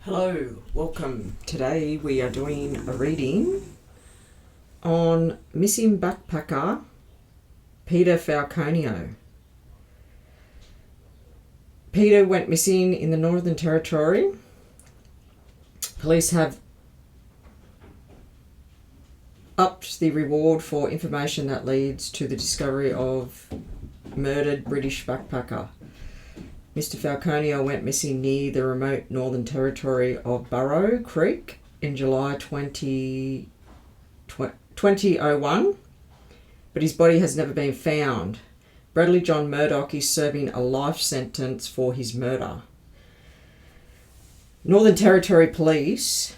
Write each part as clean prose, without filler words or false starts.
Hello, welcome. Today we are doing a reading on missing backpacker Peter Falconio. Peter went missing in the Northern Territory. Police have upped the reward for information that leads to the discovery of murdered British backpacker. Mr. Falconio went missing near the remote Northern Territory of Burrow Creek in July 2001, but his body has never been found. Bradley John Murdoch is serving a life sentence for his murder. Northern Territory Police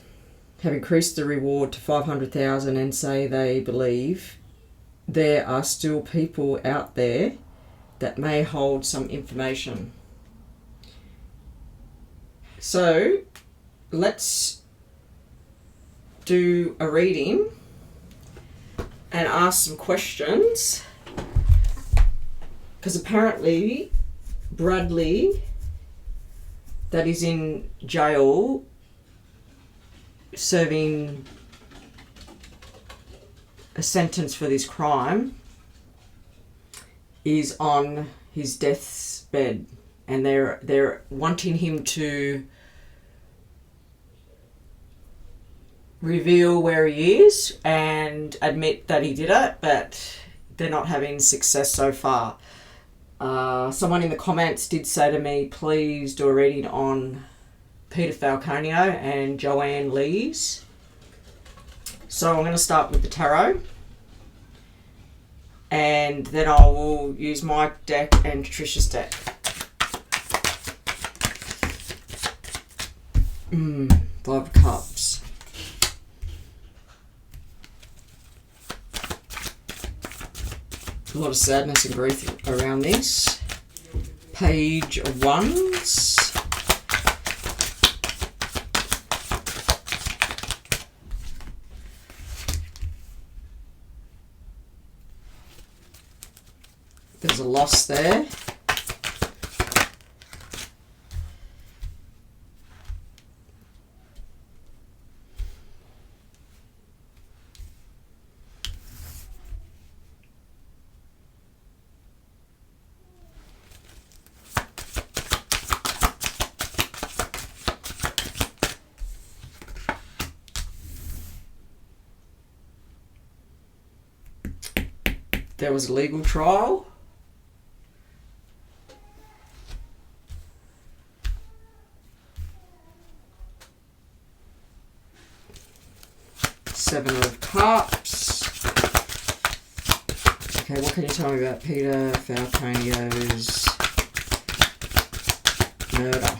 have increased the reward to $500,000 and say they believe there are still people out there that may hold some information. So let's do a reading and ask some questions, because apparently Bradley, that is in jail serving a sentence for this crime, is on his death's bed. And they're wanting him to reveal where he is and admit that he did it, but they're not having success so far. Someone in the comments did say to me, please do a reading on Peter Falconio and Joanne Lees. So I'm going to start with the tarot, and then I will use my deck and Trish's deck. Five of Cups. A lot of sadness and grief around this. Page of Wands. There's a loss there. There was a legal trial. Seven of Cups. Okay, what can you tell me about Peter Falconio's murder?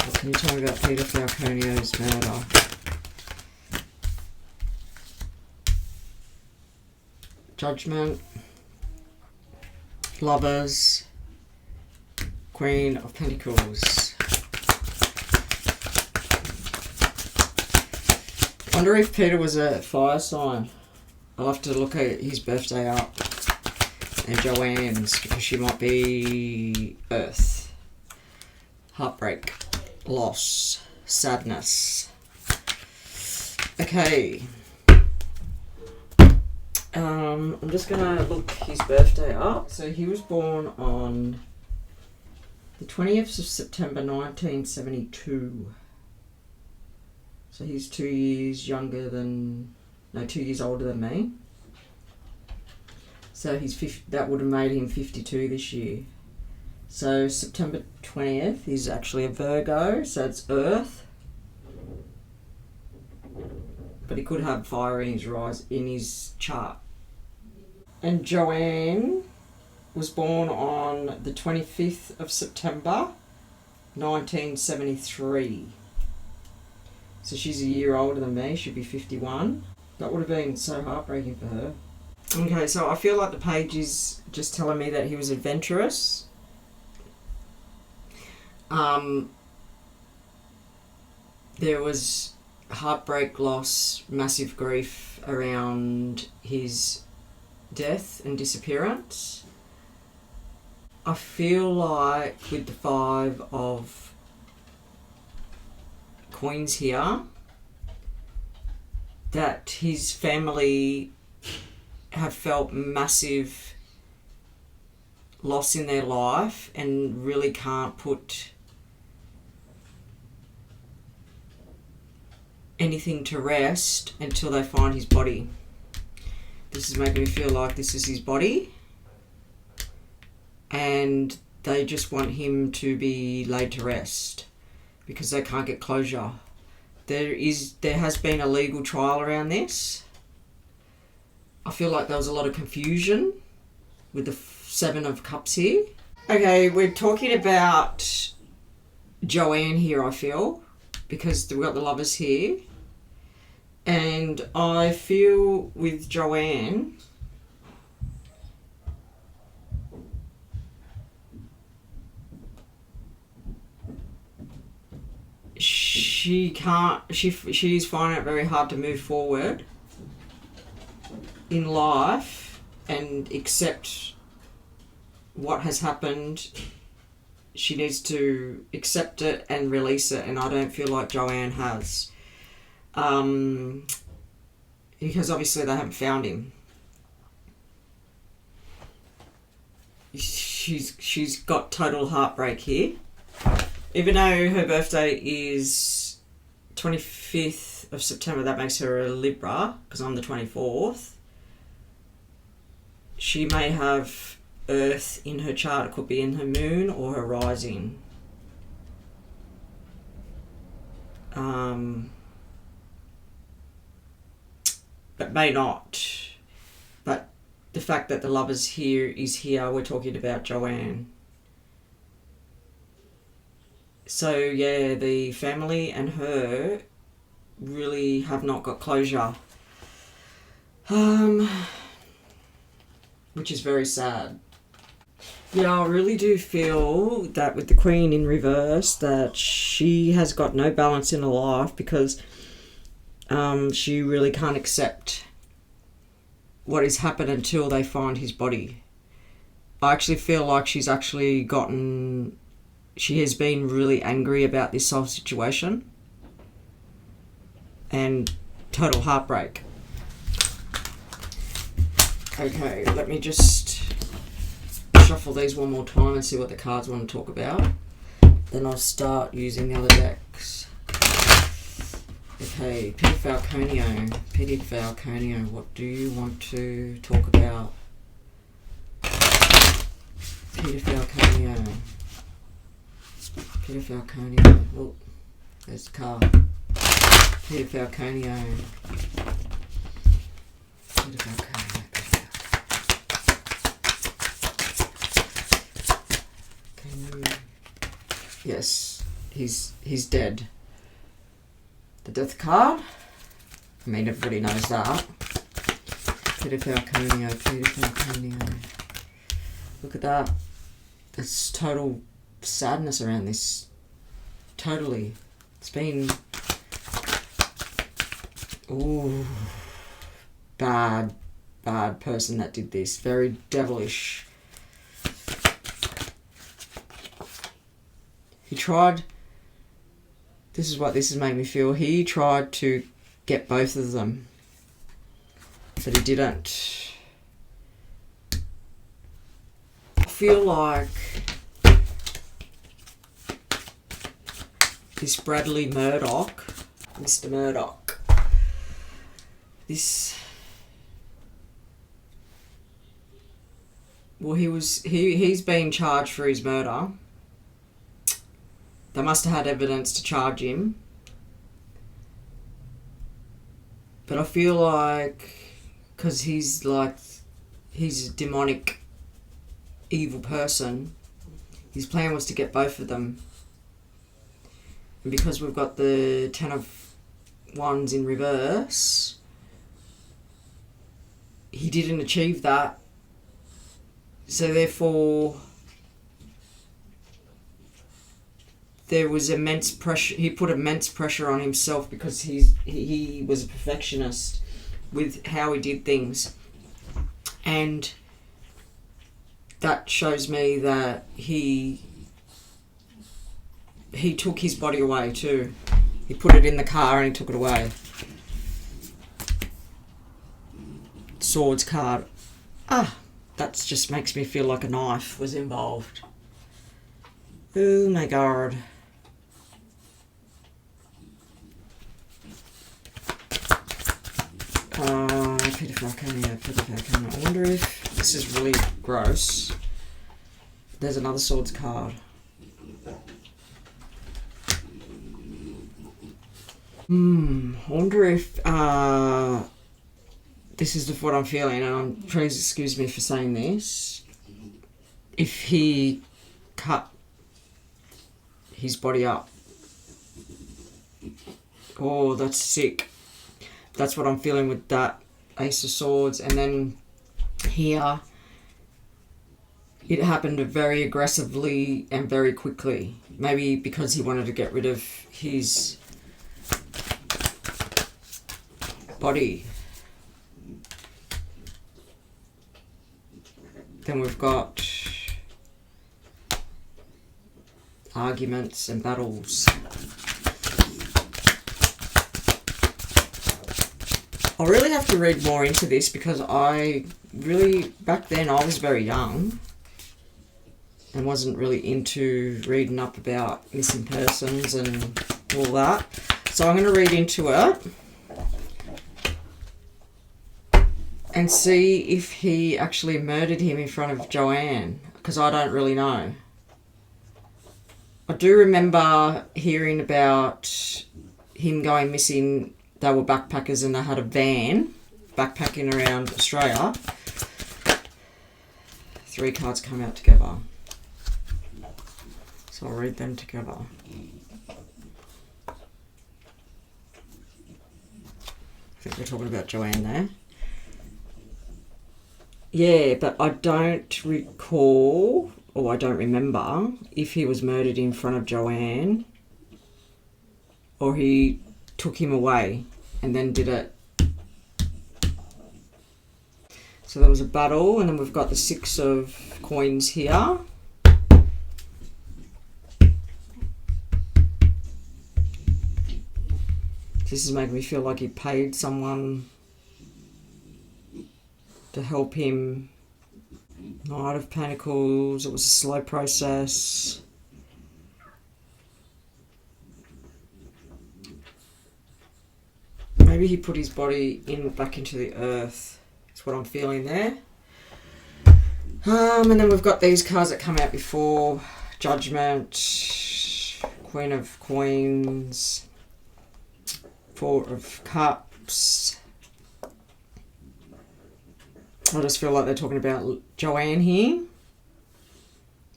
What can you tell me about Peter Falconio's murder? Judgment, Lovers, Queen of Pentacles. I wonder if Peter was a fire sign. I'll have to look at his birthday up and Joanne's, because she might be Earth. Heartbreak, loss, sadness. Okay. I'm just going to look his birthday up. So he was born on the 20th of September 1972. So he's 2 years older than me. So that would have made him 52 this year. So September 20th is actually a Virgo, so it's Earth. But he could have fire in his chart. And Joanne was born on the 25th of September 1973. So she's a year older than me, she'd be 51. That would have been so heartbreaking for her. Okay, so I feel like the page is just telling me that he was adventurous. There was heartbreak, loss, massive grief around his death and disappearance. I feel like with the Five of coins here, that his family have felt massive loss in their life and really can't put anything to rest until they find his body. This is making me feel like this is his body, and they just want him to be laid to rest because they can't get closure. There has been a legal trial around this. I feel like there was a lot of confusion with the Seven of Cups here. Okay, we're talking about Joanne here, I feel, because we've got the Lovers here. And I feel with Joanne, she's finding it very hard to move forward in life and accept what has happened. She needs to accept it and release it, and I don't feel like Joanne has. Because obviously they haven't found him. She's got total heartbreak here. Even though her birthday is 25th of September, that makes her a Libra, because I'm the 24th. She may have Earth in her chart. It could be in her moon or her rising. But may not. But the fact that the Lovers here is here, we're talking about Joanne. So yeah, the family and her really have not got closure, which is very sad. Yeah, I really do feel that with the Queen in reverse, that she has got no balance in her life because she really can't accept what has happened until they find his body. I actually feel like she has been really angry about this whole situation and total heartbreak. Okay, let me just shuffle these one more time and see what the cards want to talk about. Then I'll start using the other decks. Okay, Peter Falconio, what do you want to talk about? Peter Falconio, oh, there's the card. Peter Falconio. Yes, he's dead. The death card. I mean, everybody knows that. Peter Falconio. Look at that. There's total sadness around this. Totally. It's been... Ooh. Bad person that did this. Very devilish. He tried... This is what this has made me feel. He tried to get both of them, but he didn't. I feel like this Bradley Murdoch, Mr. Murdoch, he's been charged for his murder. They must have had evidence to charge him. But I feel like, because he's a demonic, evil person, his plan was to get both of them. And because we've got the Ten of Wands in reverse, he didn't achieve that. So therefore... there was immense pressure. He put immense pressure on himself because he was a perfectionist with how he did things, and that shows me that he took his body away too. He put it in the car and he took it away. Swords card. That just makes me feel like a knife was involved. Oh my god. Peter Falconio. I wonder if this is really gross. There's another swords card. I wonder if this is what I'm feeling, and please excuse me for saying this. If he cut his body up. Oh, that's sick. That's what I'm feeling with that Ace of Swords. And then here, it happened very aggressively and very quickly. Maybe because he wanted to get rid of his body. Then we've got arguments and battles. I really have to read more into this because back then I was very young and wasn't really into reading up about missing persons and all that. So I'm going to read into it and see if he actually murdered him in front of Joanne, because I don't really know. I do remember hearing about him going missing. They were backpackers and they had a van backpacking around Australia. 3 cards come out together. So I'll read them together. I think we're talking about Joanne there. Yeah, but I don't recall, or I don't remember, if he was murdered in front of Joanne or he took him away and then did it. So there was a battle, and then we've got the 6 of coins here. This is making me feel like he paid someone to help him. Knight of Pentacles, it was a slow process. Maybe he put his body back into the earth. That's what I'm feeling there. And then we've got these cards that come out before. Judgment, Queen of Coins, 4 of Cups. I just feel like they're talking about Joanne here.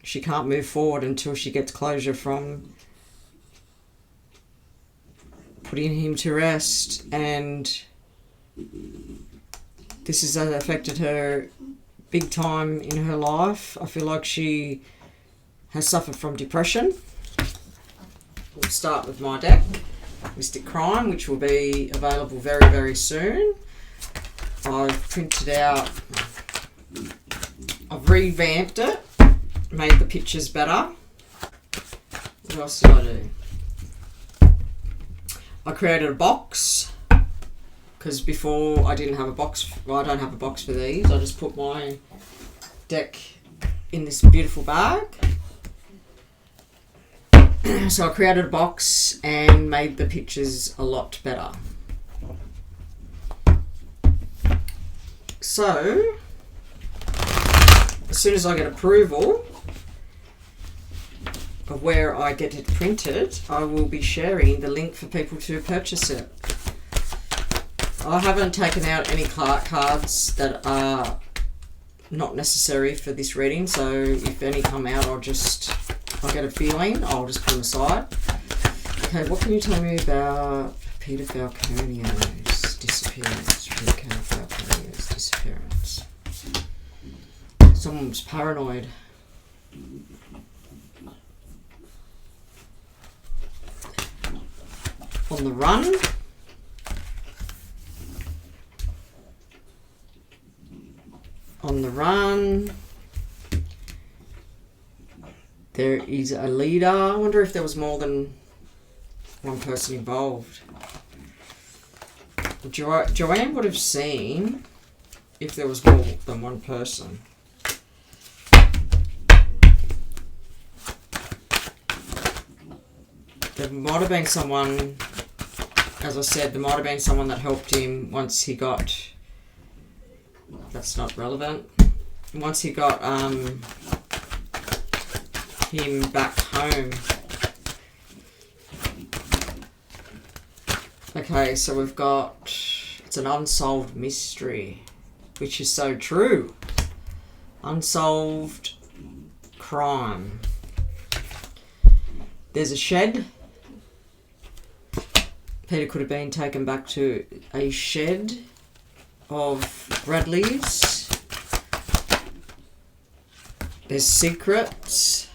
She can't move forward until she gets closure from putting him to rest, and this has affected her big time in her life. I feel like she has suffered from depression. We'll start with my deck, Mystic Crime, which will be available very, very soon. I've printed out, I've revamped it, made the pictures better. What else did I do? I created a box, because before I didn't have a box. Well, I don't have a box for these. I just put my deck in this beautiful bag. So I created a box and made the pictures a lot better. So, as soon as I get approval of where I get it printed, I will be sharing the link for people to purchase it. I haven't taken out any cards that are not necessary for this reading, so if any come out, I'll get a feeling, I'll just put them aside. Okay, what can you tell me about Peter Falconio's disappearance? Peter Falconio's disappearance. Someone's paranoid. On the run. On the run. There is a leader. I wonder if there was more than one person involved. Joanne would have seen if there was more than one person. There might have been someone, as I said, there might have been someone that helped him once he got, that's not relevant, once he got him back home. Okay, so we've got, it's an unsolved mystery, which is so true. Unsolved crime. There's a shed. Peter could have been taken back to a shed of Bradley's. There's secrets.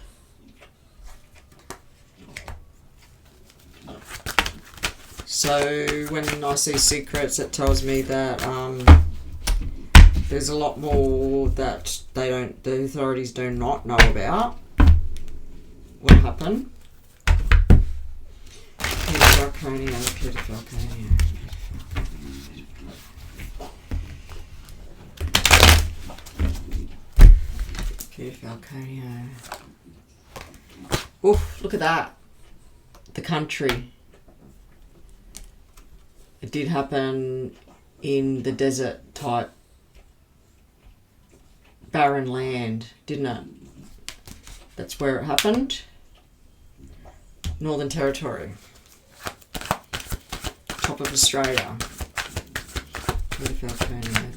So when I see secrets, it tells me that there's a lot more that the authorities do not know about what happened. Peter Falconio. Peter Falconio. Oof, look at that. The country. It did happen in the desert type barren land, didn't it? That's where it happened. Northern Territory. Top of Australia. Peter Falconio.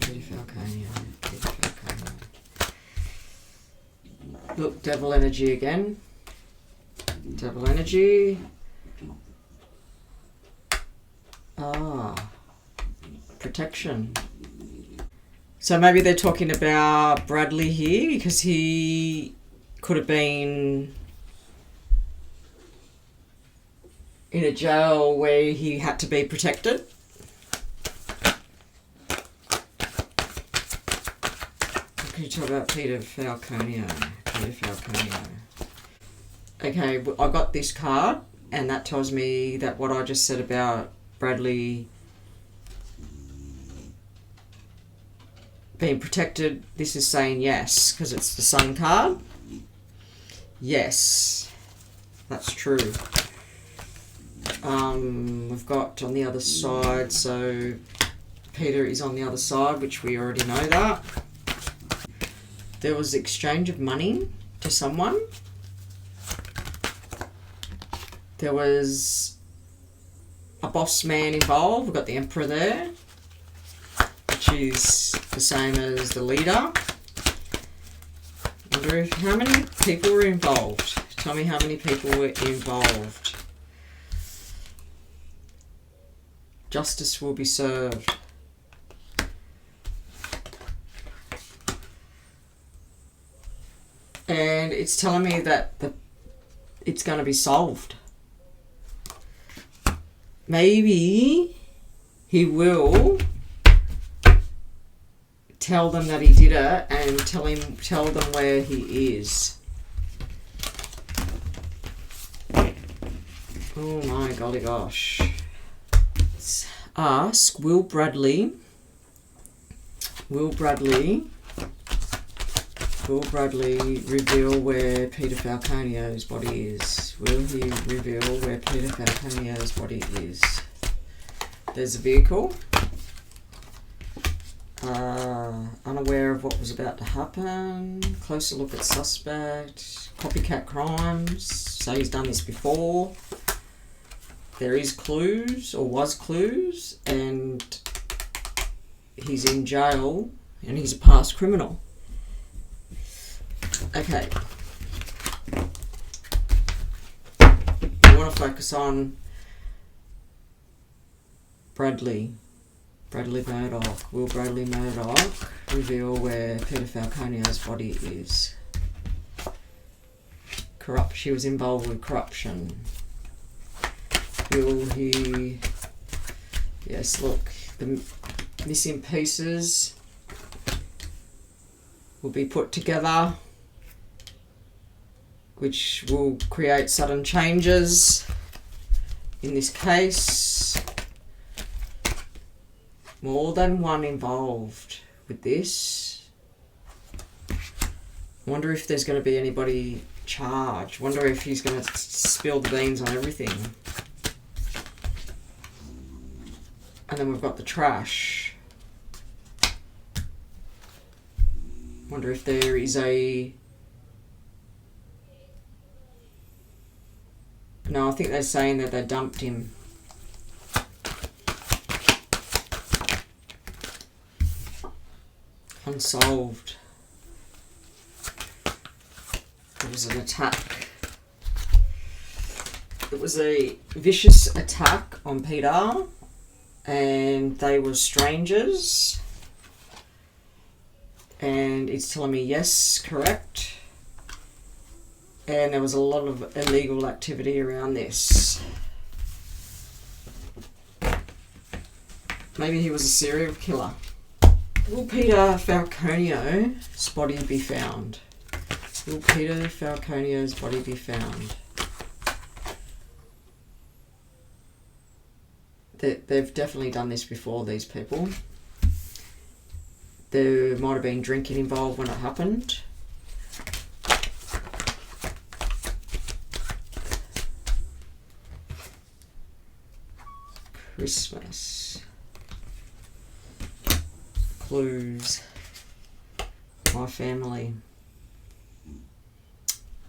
Look, devil energy again. Devil energy. Protection. So maybe they're talking about Bradley here because he could have been in a jail where he had to be protected. What can you talk about Peter Falconio? Okay, I got this card and that tells me that what I just said about Bradley being protected, this is saying yes, because it's the Sun card. Yes, that's true. We've got on the other side, so Peter is on the other side, which we already know that. There was exchange of money to someone. There was a boss man involved. We've got the Emperor there, which is the same as the leader. I wonder how many people were involved. Tell me how many people were involved. Justice will be served. And it's telling me that it's going to be solved. Maybe he will tell them that he did it and tell them where he is. Oh my golly gosh. Let's ask, will Bradley reveal where Peter Falconio's body is? Will he reveal where Peter Falconio's body is? There's a vehicle. Unaware of what was about to happen. Closer look at suspect. Copycat crimes. So he's done this before. There is clues, or was clues, and he's in jail, and he's a past criminal. Okay. I want to focus on Bradley Murdoch. Will Bradley Murdoch reveal where Peter Falconio's body is? She was involved with corruption. Will he... Yes, look, the missing pieces will be put together, which will create sudden changes in this case, more than one involved with this. Wonder if there's going to be anybody charged. Wonder if he's going to spill the beans on everything. And then we've got the trash. Wonder if there is a... No, I think they're saying that they dumped him. Unsolved. It was an attack. It was a vicious attack on Peter, and they were strangers. And it's telling me yes, correct. And there was a lot of illegal activity around this. Maybe he was a serial killer. Will Peter Falconio's body be found? Will Peter Falconio's body be found? They've definitely done this before, these people. There might have been drinking involved when it happened. Christmas. Clues. My family.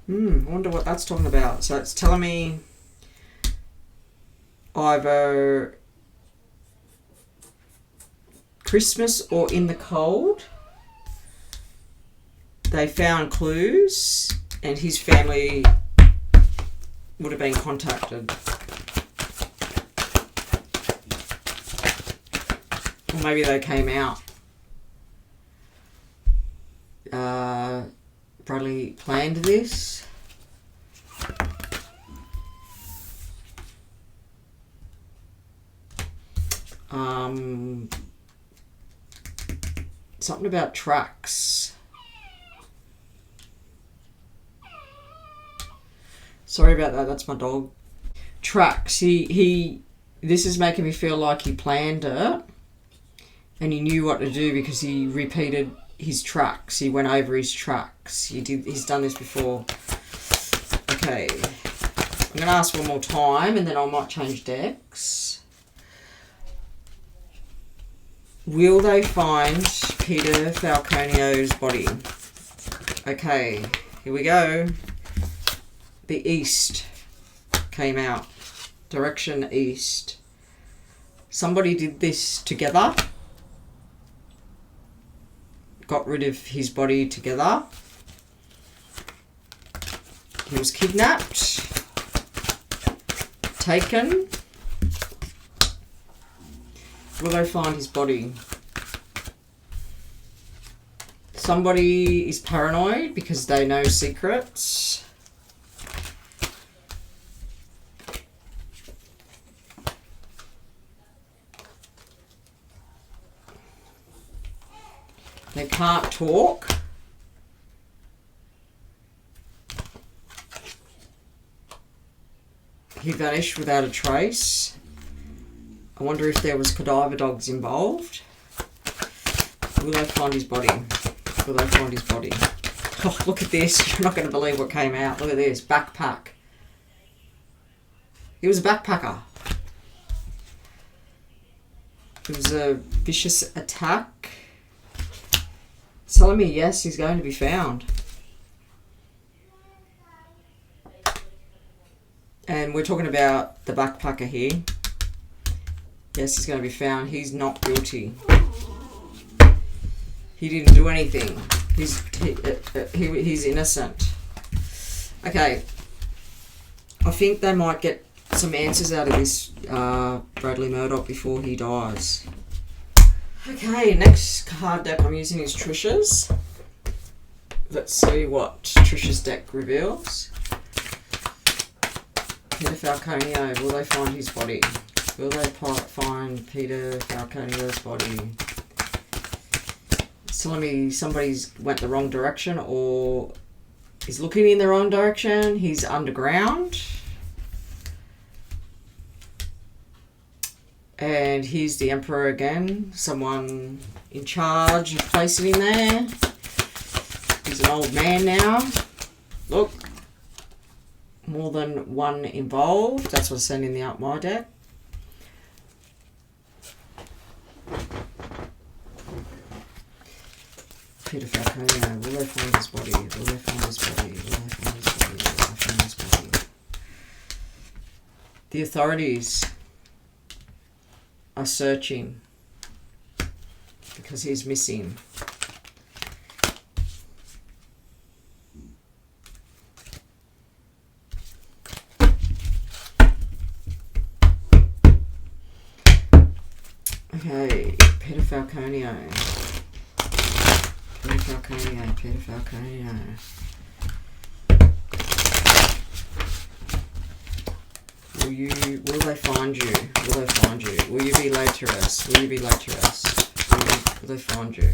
I wonder what that's talking about. So it's telling me either Christmas or in the cold. They found clues and his family would have been contacted. Or maybe they came out. Bradley planned this. Something about tracks. Sorry about that, that's my dog. Tracks. He this is making me feel like he planned it and he knew what to do because he repeated his tracks. He went over his tracks. He's done this before. Okay. I'm going to ask one more time and then I might change decks. Will they find Peter Falconio's body? Okay, here we go. The east came out. Direction east. Somebody did this together. Got rid of his body together. He was kidnapped. Taken. Will they find his body? Somebody is paranoid because they know secrets. They can't talk. He vanished without a trace. I wonder if there was cadaver dogs involved. Will they find his body? Will they find his body? Oh, look at this. You're not going to believe what came out. Look at this. Backpack. He was a backpacker. It was a vicious attack. It's telling me yes, he's going to be found. And we're talking about the backpacker here. Yes, he's going to be found. He's not guilty. He didn't do anything. He's innocent. Okay. I think they might get some answers out of this Bradley Murdoch before he dies. Okay, next card deck I'm using is Trish's. Let's see what Trish's deck reveals. Peter Falconio, will they find his body? Will they find Peter Falconio's body? It's telling me somebody's went the wrong direction or is looking in the wrong direction. He's underground. And here's the Emperor again. Someone in charge of placing him there. He's an old man now. Look. More than one involved. That's what's sending the up my deck. Peter Falconio. Will they find his body? Will they find his body? Will they find his body? Will they find his body? The authorities are searching because he's missing. Okay, Peter Falconio. Peter Falconio, Peter Falconio. Will they find you? Will they find you? Will you be laid to rest? Will you be laid to rest? Will they find you?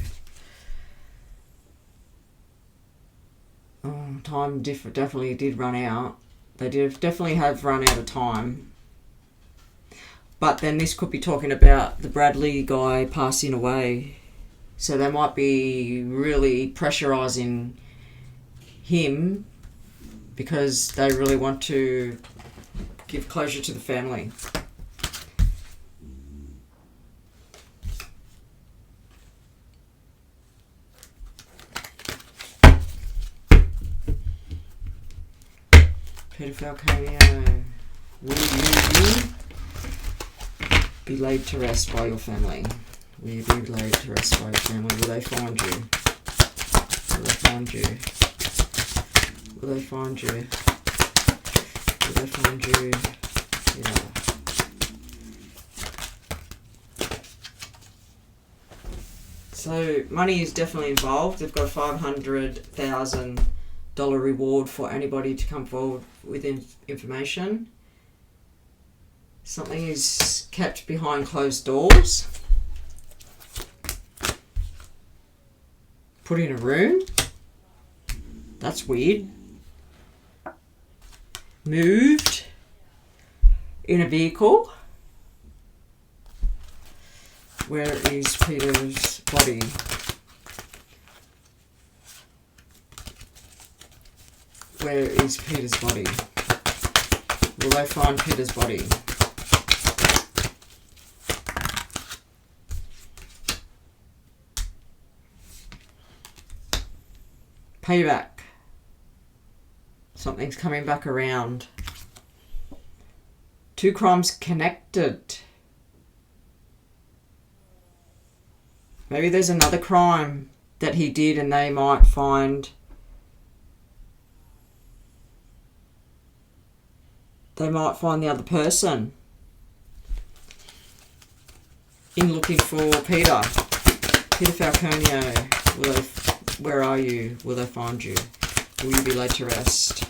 Oh, time definitely did run out. They definitely have run out of time. But then this could be talking about the Bradley guy passing away. So they might be really pressurising him because they really want to give closure to the family. Peter Falconio, will you be laid to rest by your family? Will you be laid to rest by your family? Will they find you? Will they find you? Will they find you? Will they find you? Yeah. So money is definitely involved. They've got a $500,000 reward for anybody to come forward with information. Something is kept behind closed doors. Put in a room. That's weird. Moved in a vehicle. Where is Peter's body? Where is Peter's body? Will they find Peter's body? Payback. Something's coming back around. Two crimes connected. Maybe there's another crime that he did and they might find... They might find the other person in looking for Peter. Peter Falconio, where are you? Will they find you? Will you be laid to rest?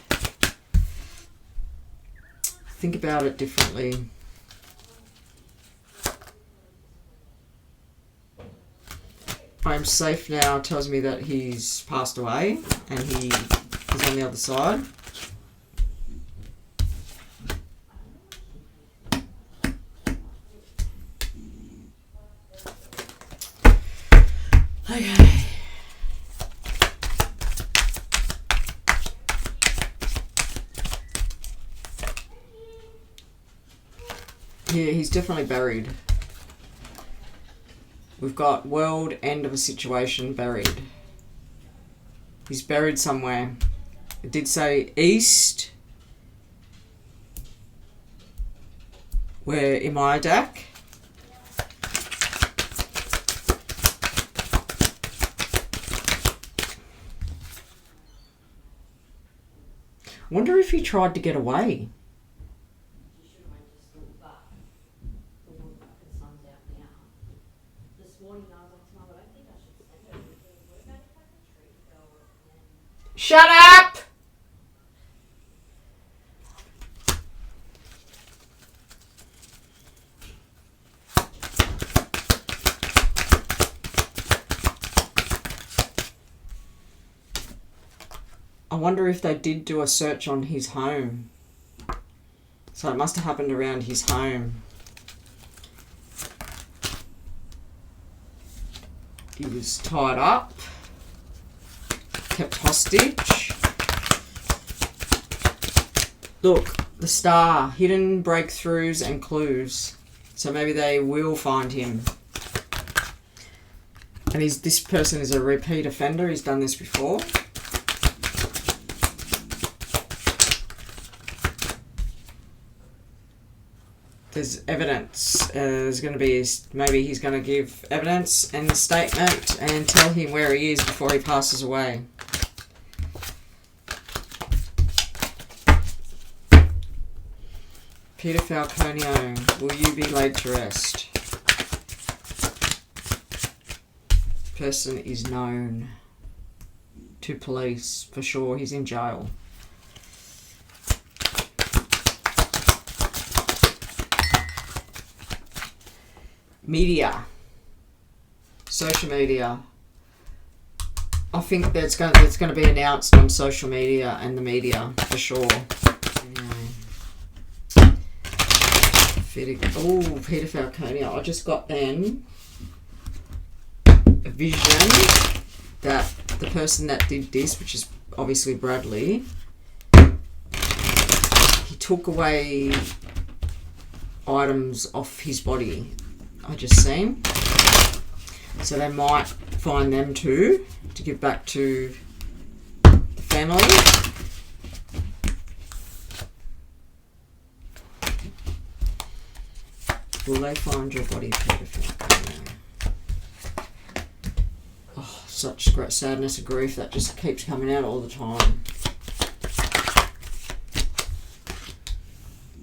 Think about it differently. I'm safe now tells me that he's passed away and he is on the other side. Okay. Yeah, he's definitely buried. We've got world end of a situation buried. He's buried somewhere. It did say east. Where in my deck. I wonder if he tried to get away. Shut up! I wonder if they did do a search on his home. So it must have happened around his home. He was tied up, kept hostage. Look, the star, hidden breakthroughs and clues. So maybe they will find him. And this person is a repeat offender. He's done this before. There's evidence. There's going to be, maybe he's going to give evidence and a statement and tell him where he is before he passes away. Peter Falconio, will you be laid to rest? Person is known to police for sure. He's in jail. Media, social media. I think that's going to be announced on social media and the media for sure. Peter Falconio. I just got then a vision that the person that did this, which is obviously Bradley, he took away items off his body. I just seen. So they might find them too to give back to the family. Will they find your body, Peter Falconio? Oh, such great sadness and grief that just keeps coming out all the time.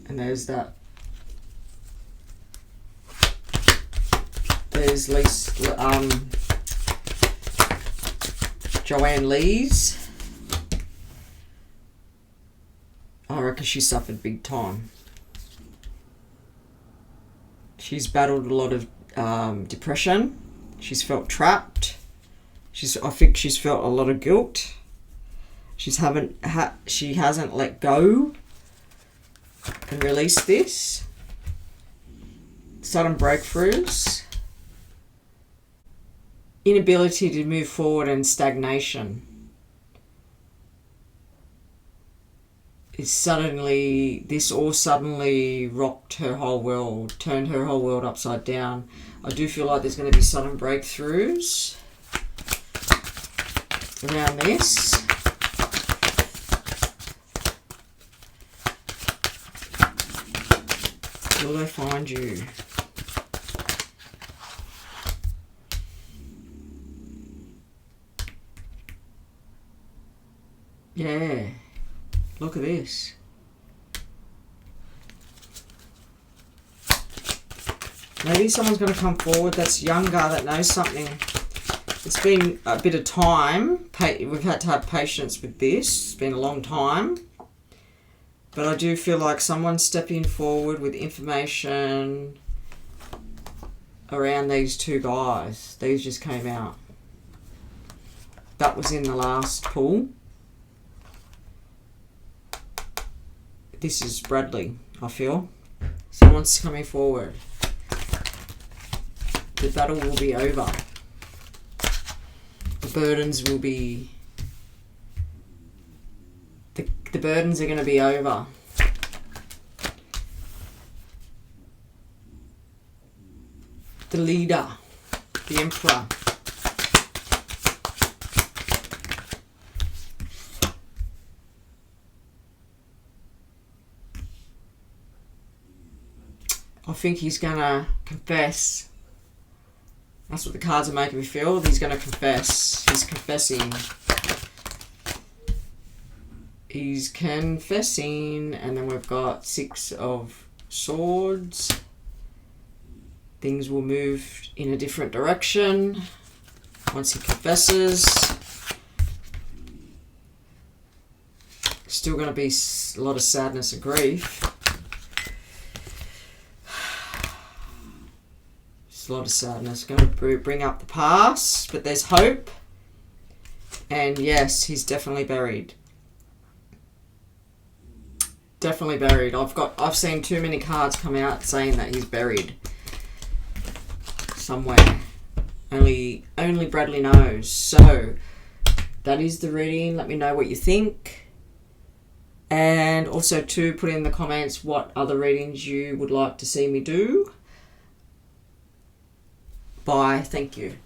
And there's that. There's Joanne Lee's. I reckon she suffered big time. She's battled a lot of depression. She's felt trapped. I think she's felt a lot of guilt. She hasn't let go and released this. Sudden breakthroughs. Inability to move forward and stagnation. This all suddenly rocked her whole world, turned her whole world upside down. I do feel like there's going to be sudden breakthroughs around this. Will they find you? Yeah. Look at this. Maybe someone's going to come forward that's younger, that knows something. It's been a bit of time. We've had to have patience with this. It's been a long time. But I do feel like someone's stepping forward with information around these two guys. These just came out. That was in the last pull. This is Bradley, I feel. Someone's coming forward. The battle will be over. The burdens will be... The burdens are going to be over. The leader, the emperor. I think he's going to confess. That's what the cards are making me feel. He's going to confess. He's confessing. He's confessing. And then we've got 6 of Swords. Things will move in a different direction once he confesses. Still going to be a lot of sadness and grief. A lot of sadness. Going to bring up the past, but there's hope. And yes, he's definitely buried. Definitely buried. I've seen too many cards come out saying that he's buried somewhere. Only Bradley knows. So that is the reading. Let me know what you think. And also to put in the comments what other readings you would like to see me do. Bye. Thank you.